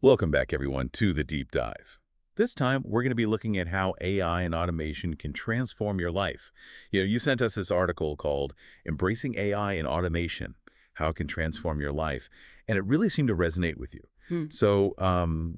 Welcome back, everyone, to the Deep Dive. This time, we're going to be looking at how AI and automation can transform your life. You sent us this article called Embracing AI and Automation, How It Can Transform Your Life, and it really seemed to resonate with you. Hmm. So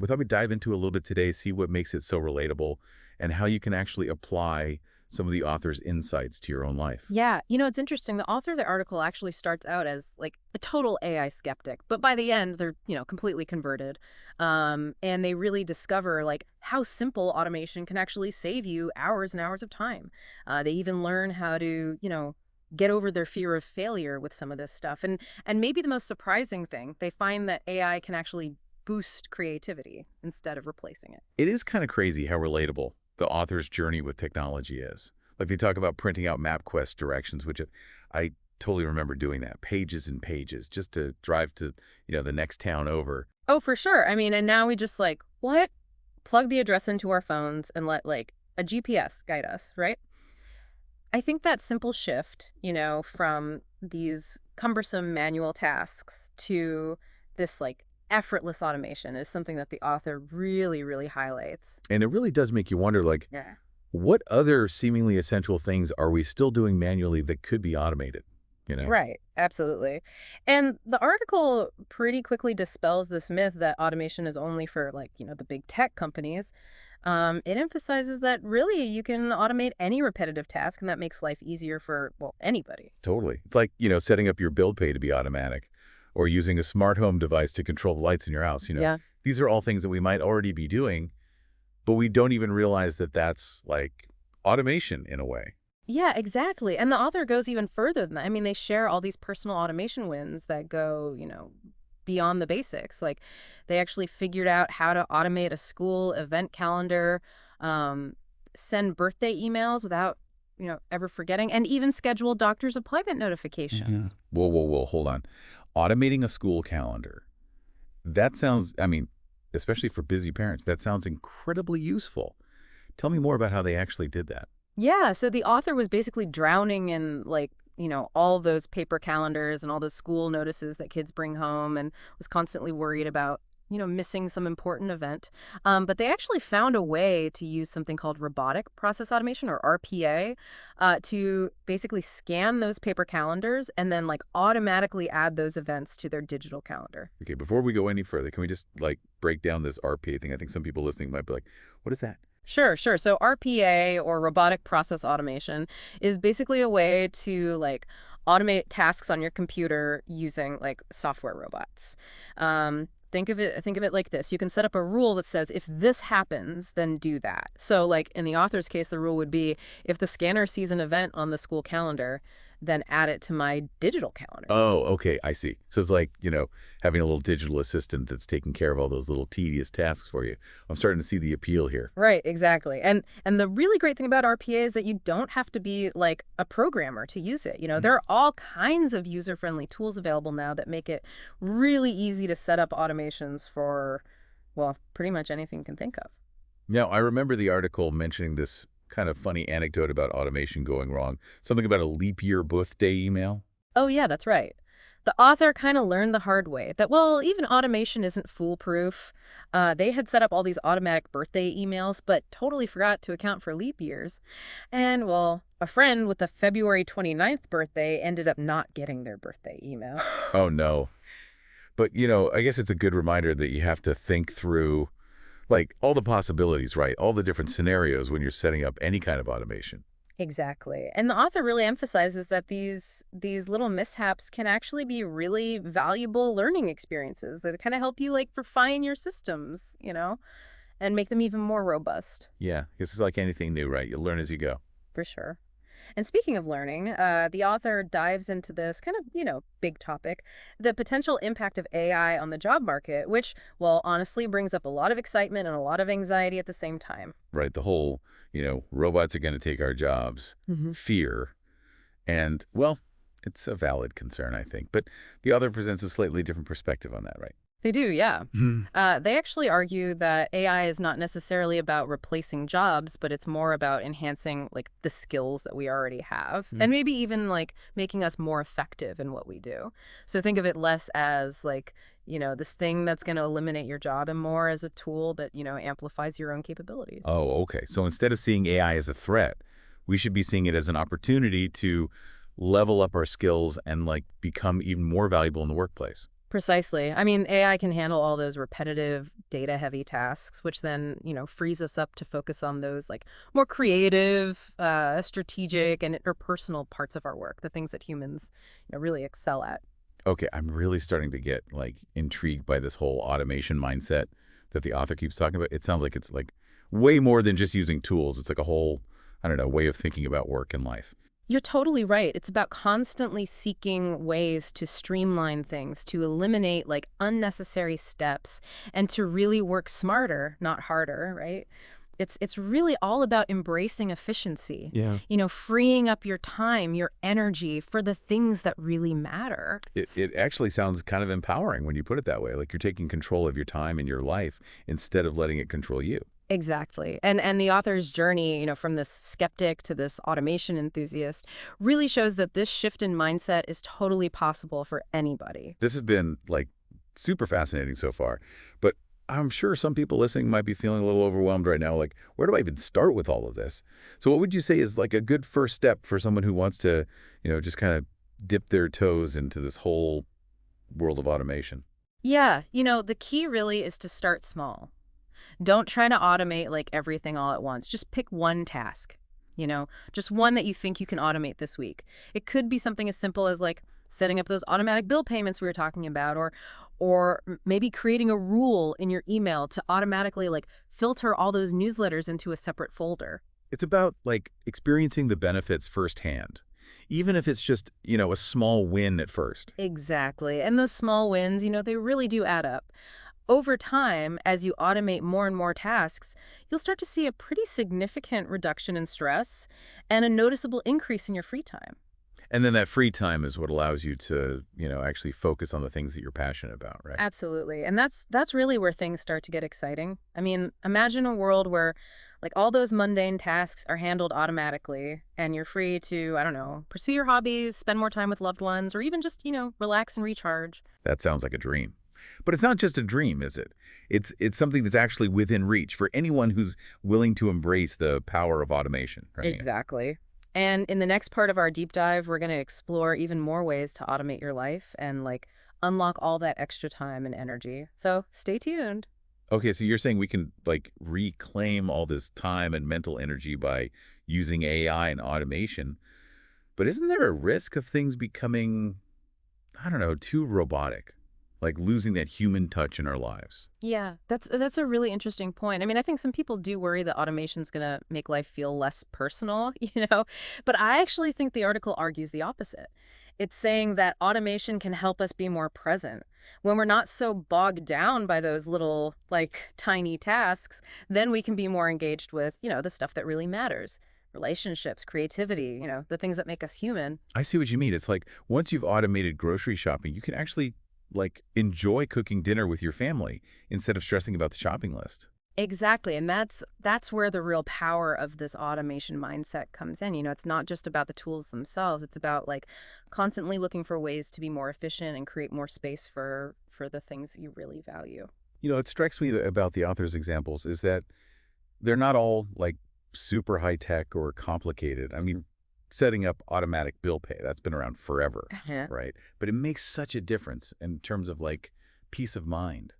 we thought we'd dive into it a little bit today, see what makes it so relatable, and how you can actually apply some of the author's insights to your own life. Yeah, it's interesting. The author of the article actually starts out as like a total AI skeptic, but by the end, they're, completely converted. And they really discover like how simple automation can actually save you hours and hours of time. They even learn how to, get over their fear of failure with some of this stuff. And maybe the most surprising thing, they find that AI can actually boost creativity instead of replacing it. It is kind of crazy how relatable the author's journey with technology is. Like they talk about printing out MapQuest directions, which I totally remember doing that, pages and pages, just to drive to, the next town over. Oh, for sure. I mean, and now we just like, what? Plug the address into our phones and let like a GPS guide us, right? I think that simple shift, from these cumbersome manual tasks to this like effortless automation is something that the author really, really highlights. And it really does make you wonder, like, Yeah. what other seemingly essential things are we still doing manually that could be automated, you know? Right, absolutely. And the article pretty quickly dispels this myth that automation is only for like, the big tech companies. It emphasizes that really you can automate any repetitive task and that makes life easier for, well, anybody. Totally. It's like, setting up your bill pay to be automatic or using a smart home device to control the lights in your house. Yeah. These are all things that we might already be doing, but we don't even realize that that's like automation in a way. Yeah, exactly. And the author goes even further than that. I mean, they share all these personal automation wins that go, beyond the basics. Like they actually figured out how to automate a school event calendar, um, send birthday emails without, ever forgetting, and even schedule doctor's appointment Yeah. notifications. Whoa, whoa, whoa, hold on. Automating a school calendar. That sounds, I mean, especially for busy parents, that sounds incredibly useful. Tell me more about how they actually did that. Yeah, so the author was basically drowning in like, all those paper calendars and all those school notices that kids bring home and was constantly worried about, missing some important event. But they actually found a way to use something called robotic process automation or RPA to basically scan those paper calendars and then like automatically add those events to their digital calendar. Okay, before we go any further, can we just like break down this RPA thing? I think some people listening might be like, what is that? Sure, sure. So RPA or robotic process automation is basically a way to like automate tasks on your computer using like software robots. Think of it like this. You can set up a rule that says if this happens, then do that. So like in the author's case, the rule would be if the scanner sees an event on the school calendar, then add it to my digital calendar. Oh, okay, I see. So it's like, having a little digital assistant that's taking care of all those little tedious tasks for you. I'm starting to see the appeal here. Right, exactly. And the really great thing about RPA is that you don't have to be like a programmer to use it. There are all kinds of user-friendly tools available now that make it really easy to set up automations for, well, pretty much anything you can think of. Now, I remember the article mentioning this kind of funny anecdote about automation going wrong. Something about a leap year birthday email. Oh, yeah, that's right. The author kind of learned the hard way that, well, even automation isn't foolproof. They had set up all these automatic birthday emails, but totally forgot to account for leap years. And, well, a friend with a February 29th birthday ended up not getting their birthday email. Oh, no. But, I guess it's a good reminder that you have to think through, like, all the possibilities, right? All the different scenarios when you're setting up any kind of automation. Exactly. And the author really emphasizes that these little mishaps can actually be really valuable learning experiences that kind of help you like refine your systems, and make them even more robust. Yeah, it's like anything new, right? You learn as you go. For sure. And speaking of learning, the author dives into this kind of, big topic, the potential impact of AI on the job market, which, well, honestly brings up a lot of excitement and a lot of anxiety at the same time. Right? The whole, robots are going to take our jobs, Hmm. fear, and, well, it's a valid concern, I think. But the author presents a slightly different perspective on that, right? They do, yeah. Hmm. They actually argue that AI is not necessarily about replacing jobs, but it's more about enhancing like the skills that we already have, and maybe even like making us more effective in what we do. So think of it less as like, this thing that's going to eliminate your job and more as a tool that, amplifies your own capabilities. Oh, okay. So instead of seeing AI as a threat, we should be seeing it as an opportunity to level up our skills and like become even more valuable in the workplace. Precisely. I mean, AI can handle all those repetitive, data-heavy tasks, which then, frees us up to focus on those like more creative, strategic, and interpersonal parts of our work, the things that humans, really excel at. Okay, I'm really starting to get like intrigued by this whole automation mindset that the author keeps talking about. It sounds like it's like way more than just using tools. It's like a whole, I don't know, way of thinking about work and life. You're totally right. It's about constantly seeking ways to streamline things, to eliminate like unnecessary steps, and to really work smarter, not harder, right? It's really all about embracing efficiency, Yeah. freeing up your time, your energy for the things that really matter. It actually sounds kind of empowering when you put it that way. Like you're taking control of your time and your life instead of letting it control you. Exactly. And the author's journey, from this skeptic to this automation enthusiast really shows that this shift in mindset is totally possible for anybody. This has been like super fascinating so far, but I'm sure some people listening might be feeling a little overwhelmed right now. Like, where do I even start with all of this? So what would you say is like a good first step for someone who wants to, just kind of dip their toes into this whole world of automation? Yeah, the key really is to start small. Don't try to automate like everything all at once. Just pick one task, just one that you think you can automate this week. It could be something as simple as like setting up those automatic bill payments we were talking about, or maybe creating a rule in your email to automatically like filter all those newsletters into a separate folder. It's about like experiencing the benefits firsthand, even if it's just, a small win at first. Exactly. And those small wins, they really do add up. Over time, as you automate more and more tasks, you'll start to see a pretty significant reduction in stress and a noticeable increase in your free time. And then that free time is what allows you to, actually focus on the things that you're passionate about, right? Absolutely. And that's really where things start to get exciting. I mean, imagine a world where like all those mundane tasks are handled automatically and you're free to, I don't know, pursue your hobbies, spend more time with loved ones, or even just, relax and recharge. That sounds like a dream. But it's not just a dream, is it? It's something that's actually within reach for anyone who's willing to embrace the power of automation, right? Exactly. And in the next part of our deep dive, we're going to explore even more ways to automate your life and like unlock all that extra time and energy. So stay tuned. Okay, so you're saying we can like reclaim all this time and mental energy by using AI and automation. But isn't there a risk of things becoming, I don't know, too robotic? Like losing that human touch in our lives? Yeah, that's a really interesting point. I mean, I think some people do worry that automation's going to make life feel less personal, But I actually think the article argues the opposite. It's saying that automation can help us be more present. When we're not so bogged down by those little, like, tiny tasks, then we can be more engaged with, the stuff that really matters. Relationships, creativity, the things that make us human. I see what you mean. It's like once you've automated grocery shopping, you can actually like enjoy cooking dinner with your family instead of stressing about the shopping list. Exactly. And that's where the real power of this automation mindset comes in. It's not just about the tools themselves. It's about like constantly looking for ways to be more efficient and create more space for the things that you really value. It strikes me about the author's examples is that they're not all like super high tech or complicated. I mean, setting up automatic bill pay, that's been around forever, Uh-huh. right? But it makes such a difference in terms of like peace of mind.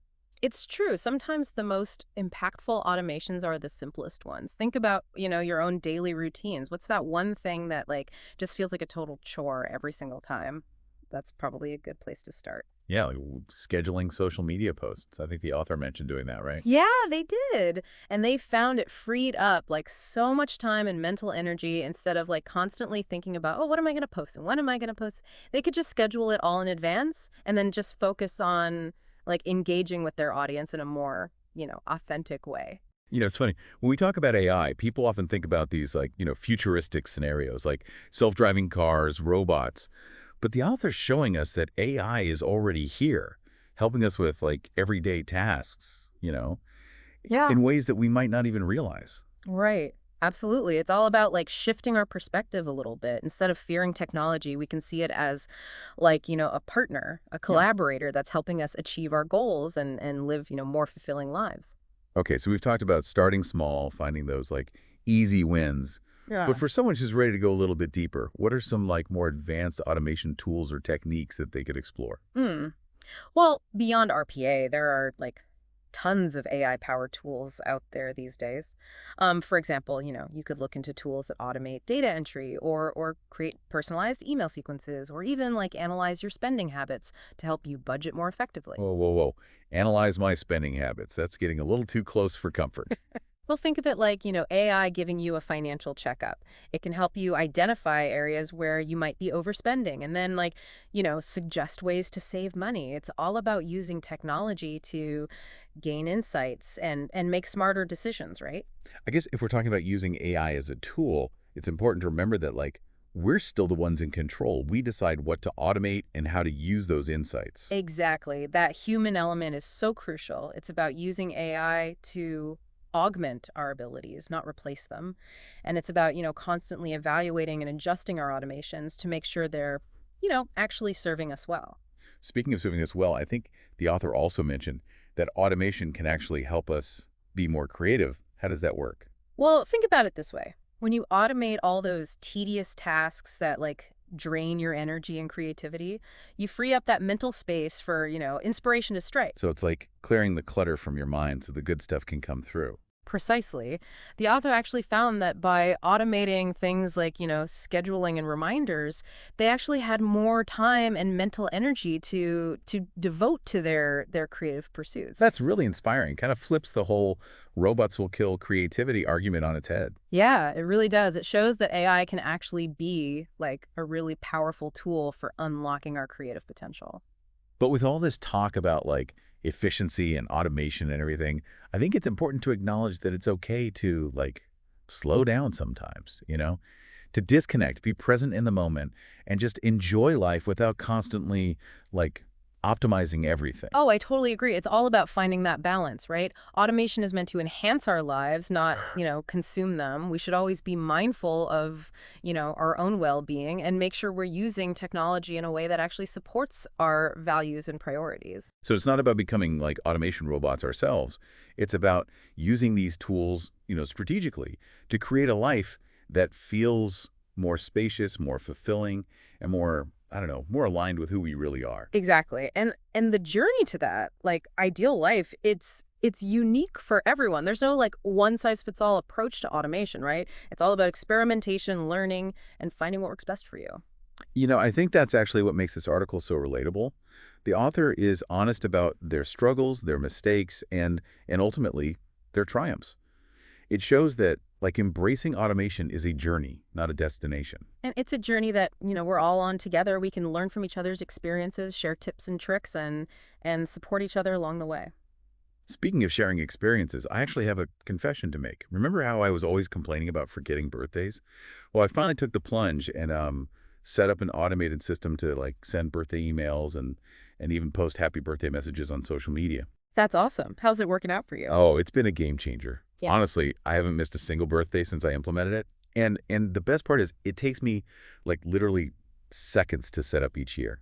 It's true. Sometimes the most impactful automations are the simplest ones. Think about, your own daily routines. What's that one thing that like just feels like a total chore every single time? That's probably a good place to start. Yeah, like scheduling social media posts. I think the author mentioned doing that, right? Yeah, they did. And they found it freed up like so much time and mental energy instead of like constantly thinking about, oh, what am I going to post and when am I going to post? They could just schedule it all in advance and then just focus on like engaging with their audience in a more, authentic way. It's funny. When we talk about AI, people often think about these like, futuristic scenarios like self-driving cars, robots. But the author's showing us that AI is already here, helping us with like everyday tasks, Yeah. in ways that we might not even realize. Right. Absolutely. It's all about like shifting our perspective a little bit. Instead of fearing technology, we can see it as like, a partner, a Yeah. collaborator that's helping us achieve our goals and live, more fulfilling lives. Okay, so we've talked about starting small, finding those like easy wins. But Yeah. for someone who's ready to go a little bit deeper, what are some like more advanced automation tools or techniques that they could explore? Hmm. Well, beyond RPA, there are like tons of AI powered tools out there these days. For example, you could look into tools that automate data entry or create personalized email sequences or even like analyze your spending habits to help you budget more effectively. Whoa, whoa, whoa. Analyze my spending habits. That's getting a little too close for comfort. Well, think of it like, AI giving you a financial checkup. It can help you identify areas where you might be overspending and then, like, suggest ways to save money. It's all about using technology to gain insights and make smarter decisions, right? I guess if we're talking about using AI as a tool, it's important to remember that like we're still the ones in control. We decide what to automate and how to use those insights. Exactly. That human element is so crucial. It's about using AI to augment our abilities, not replace them. And it's about, constantly evaluating and adjusting our automations to make sure they're, actually serving us well. Speaking of serving us well, I think the author also mentioned that automation can actually help us be more creative. How does that work? Well, think about it this way. When you automate all those tedious tasks that like drain your energy and creativity, you free up that mental space for, inspiration to strike. So it's like clearing the clutter from your mind so the good stuff can come through. Precisely. The author actually found that by automating things like, scheduling and reminders, they actually had more time and mental energy to devote to their creative pursuits. That's really inspiring. Kind of flips the whole robots will kill creativity argument on its head. Yeah, it really does. It shows that AI can actually be like a really powerful tool for unlocking our creative potential. But with all this talk about like efficiency and automation and everything, I think it's important to acknowledge that it's okay to like slow down sometimes, to disconnect, be present in the moment, and just enjoy life without constantly like optimizing everything. Oh, I totally agree. It's all about finding that balance, right? Automation is meant to enhance our lives, not, consume them. We should always be mindful of, our own well-being and make sure we're using technology in a way that actually supports our values and priorities. So it's not about becoming like automation robots ourselves. It's about using these tools, strategically to create a life that feels more spacious, more fulfilling, and more, I don't know, more aligned with who we really are. Exactly. And the journey to that, like ideal life, it's unique for everyone. There's no like one size fits all approach to automation, right? It's all about experimentation, learning, and finding what works best for you. I think that's actually what makes this article so relatable. The author is honest about their struggles, their mistakes, and ultimately their triumphs. It shows that like embracing automation is a journey, not a destination. And it's a journey that, we're all on together. We can learn from each other's experiences, share tips and tricks and support each other along the way. Speaking of sharing experiences, I actually have a confession to make. Remember how I was always complaining about forgetting birthdays? Well, I finally took the plunge and set up an automated system to like send birthday emails and even post happy birthday messages on social media. That's awesome. How's it working out for you? Oh, it's been a game changer. Yeah. Honestly, I haven't missed a single birthday since I implemented it. And the best part is it takes me like literally seconds to set up each year.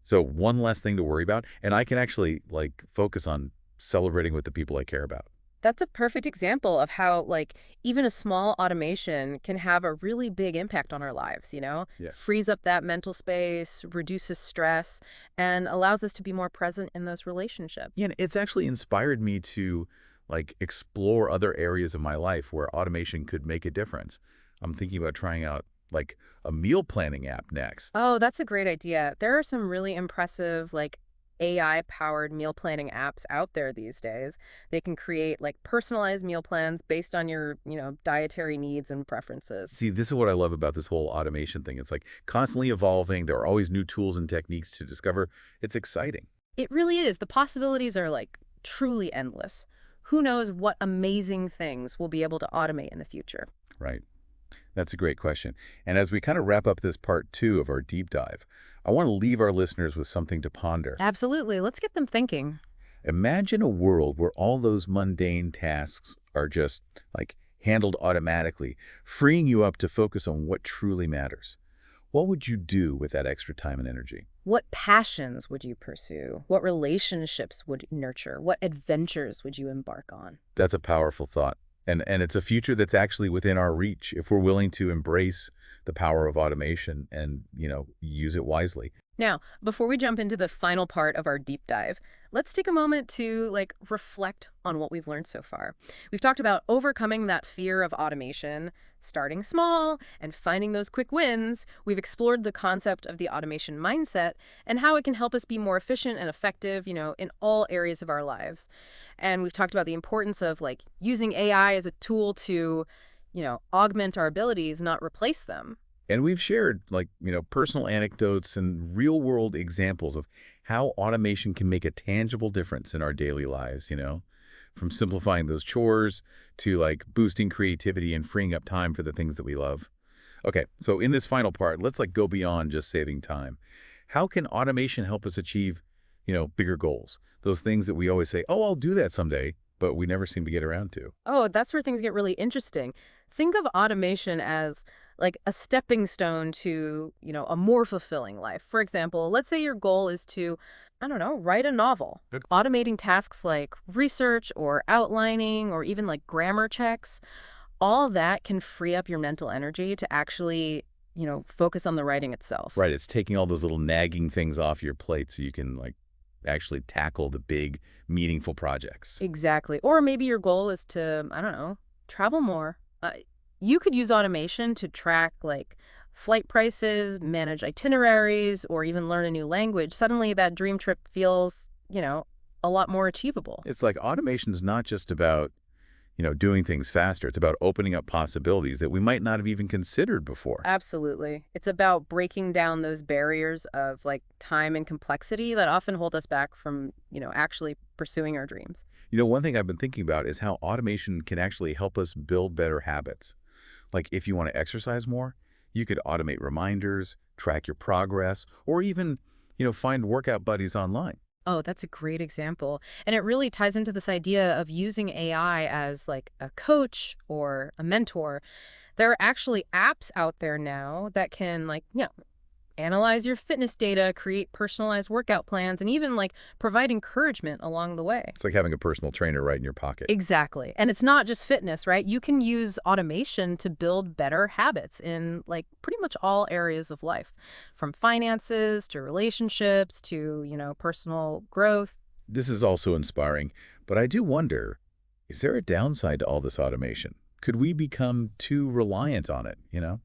So one less thing to worry about, and I can actually like focus on celebrating with the people I care about. That's a perfect example of how, like, even a small automation can have a really big impact on our lives, Yeah. Frees up that mental space, reduces stress, and allows us to be more present in those relationships. Yeah, and it's actually inspired me to like explore other areas of my life where automation could make a difference. I'm thinking about trying out like a meal planning app next. Oh, that's a great idea. There are some really impressive, like, AI-powered meal planning apps out there these days. They can create, like, personalized meal plans based on your, dietary needs and preferences. See, this is what I love about this whole automation thing. It's like constantly evolving. There are always new tools and techniques to discover. It's exciting. It really is. The possibilities are like truly endless. Who knows what amazing things we'll be able to automate in the future? Right. That's a great question. And as we kind of wrap up this part two of our deep dive, I want to leave our listeners with something to ponder. Absolutely. Let's get them thinking. Imagine a world where all those mundane tasks are just like handled automatically, freeing you up to focus on what truly matters. What would you do with that extra time and energy? What passions would you pursue? What relationships would you nurture? What adventures would you embark on? That's a powerful thought. And it's a future that's actually within our reach if we're willing to embrace the power of automation and, use it wisely. Now, before we jump into the final part of our deep dive, let's take a moment to reflect on what we've learned so far. We've talked about overcoming that fear of automation, starting small, and finding those quick wins. We've explored the concept of the automation mindset and how it can help us be more efficient and effective, in all areas of our lives. And we've talked about the importance of using AI as a tool to, augment our abilities, not replace them. And we've shared personal anecdotes and real world examples of how automation can make a tangible difference in our daily lives, from simplifying those chores to boosting creativity and freeing up time for the things that we love. Okay, so in this final part, let's go beyond just saving time. How can automation help us achieve, bigger goals? Those things that we always say, "Oh, I'll do that someday," but we never seem to get around to. Oh, that's where things get really interesting. Think of automation as a stepping stone to, a more fulfilling life. For example, let's say your goal is to, I don't know, write a novel. Good. Automating tasks like research or outlining or even grammar checks, all that can free up your mental energy to actually, focus on the writing itself. Right, it's taking all those little nagging things off your plate so you can actually tackle the big, meaningful projects. Exactly. Or maybe your goal is to, I don't know, travel more. You could use automation to track flight prices, manage itineraries, or even learn a new language. Suddenly that dream trip feels, a lot more achievable. It's like automation's not just about, doing things faster. It's about opening up possibilities that we might not have even considered before. Absolutely. It's about breaking down those barriers of time and complexity that often hold us back from, actually pursuing our dreams. One thing I've been thinking about is how automation can actually help us build better habits. Like if you want to exercise more, you could automate reminders, track your progress, or even, find workout buddies online. Oh, that's a great example. And it really ties into this idea of using AI as a coach or a mentor. There are actually apps out there now that can analyze your fitness data, create personalized workout plans, and even provide encouragement along the way. It's like having a personal trainer right in your pocket. Exactly. And it's not just fitness, right? You can use automation to build better habits in pretty much all areas of life, from finances to relationships to, personal growth. This is also inspiring, but I do wonder, is there a downside to all this automation? Could we become too reliant on it?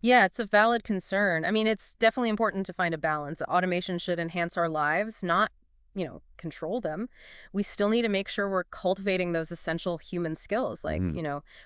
Yeah, it's a valid concern. I mean, it's definitely important to find a balance. Automation should enhance our lives, not, control them. We still need to make sure we're cultivating those essential human skills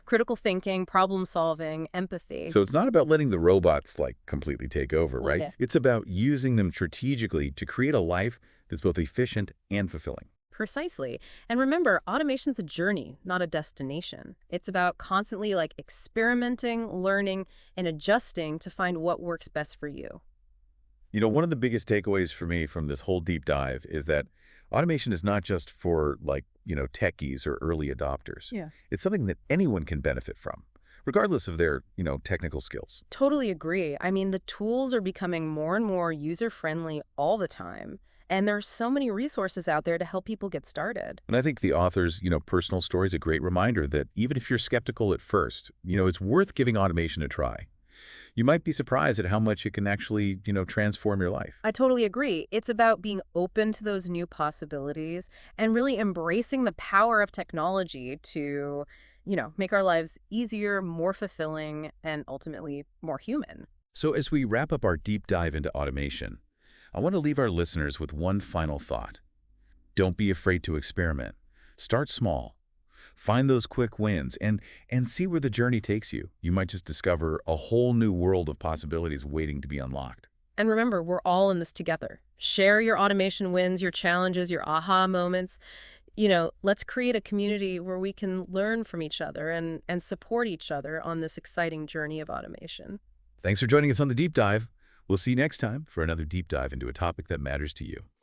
critical thinking, problem solving, empathy. So it's not about letting the robots completely take over, right? Yeah. It's about using them strategically to create a life that's both efficient and fulfilling. Precisely. And remember, automation's a journey, not a destination. It's about constantly experimenting, learning, and adjusting to find what works best for you. One of the biggest takeaways for me from this whole deep dive is that automation is not just for techies or early adopters. Yeah. It's something that anyone can benefit from, regardless of their, technical skills. Totally agree. I mean, the tools are becoming more and more user-friendly all the time. And there's so many resources out there to help people get started. And I think the author's, personal story is a great reminder that even if you're skeptical at first, it's worth giving automation a try. You might be surprised at how much it can actually, transform your life. I totally agree. It's about being open to those new possibilities and really embracing the power of technology to, make our lives easier, more fulfilling, and ultimately more human. So as we wrap up our deep dive into automation, I want to leave our listeners with one final thought. Don't be afraid to experiment. Start small. Find those quick wins and see where the journey takes you. You might just discover a whole new world of possibilities waiting to be unlocked. And remember, we're all in this together. Share your automation wins, your challenges, your aha moments. let's create a community where we can learn from each other and support each other on this exciting journey of automation. Thanks for joining us on the deep dive. We'll see you next time for another deep dive into a topic that matters to you.